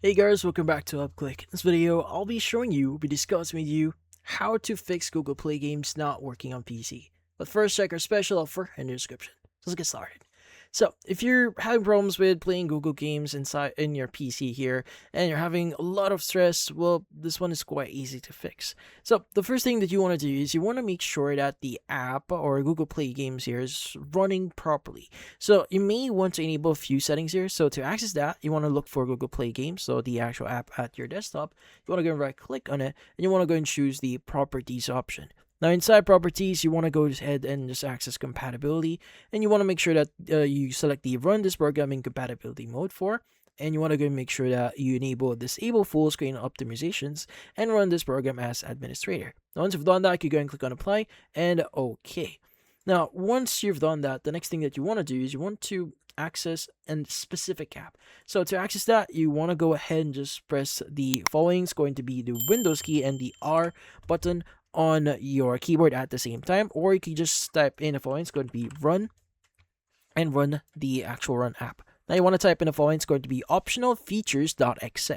Hey guys, welcome back to UpClick. In this video, I'll be discussing with you how to fix Google Play games not working on PC. But first, check our special offer in the description. So let's get started. So, if you're having problems with playing Google games in your PC here, and you're having a lot of stress, well, this one is quite easy to fix. So, the first thing that you want to do is you want to make sure that the app or Google Play games here is running properly. So, you may want to enable a few settings here. So, to access that, you want to look for Google Play games, so the actual app at your desktop. You want to go and right click on it, and you want to go and choose the properties option. Now, inside properties, you want to go ahead and just access compatibility, and you want to make sure that you select the run this program in compatibility mode for, and you want to go and make sure that you enable disable full screen optimizations and run this program as administrator. Now, once you've done that, you go and click on apply and OK. Now, once you've done that, the next thing that you want to do is you want to access a specific app. So to access that, you want to go ahead and just press the following. It's going to be the Windows key and the R button on your keyboard at the same time, or you can just type in the following. It's going to be run and run the actual run app. Now you want to type in the following. It's going to be optional features.exe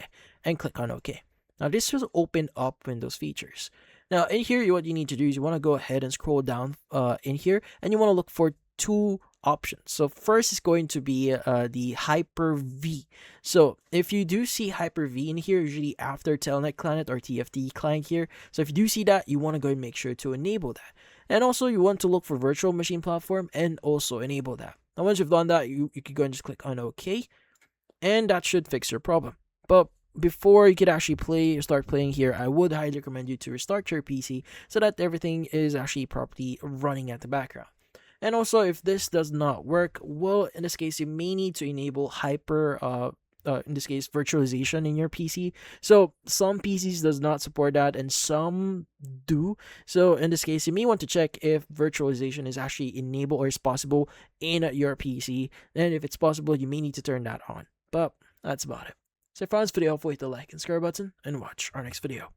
and click on OK. Now this will open up Windows features. Now in here, what you need to do is you want to go ahead and scroll down in here, and you want to look for two options. So first is going to be the Hyper-V. So if you do see Hyper-V in here, usually after Telnet client or TFT client here. So if you do see that, you want to go and make sure to enable that. And also you want to look for virtual machine platform and also enable that. Now once you've done that, you can go and just click on OK, and that should fix your problem. But before you could actually start playing here, I would highly recommend you to restart your PC so that everything is actually properly running at the background. And also, if this does not work, well, in this case, you may need to enable in this case, virtualization in your PC. So some PCs does not support that and some do. So in this case, you may want to check if virtualization is actually enabled or is possible in your PC. And if it's possible, you may need to turn that on. But that's about it. So if you found this video helpful, hit the like and subscribe button and watch our next video.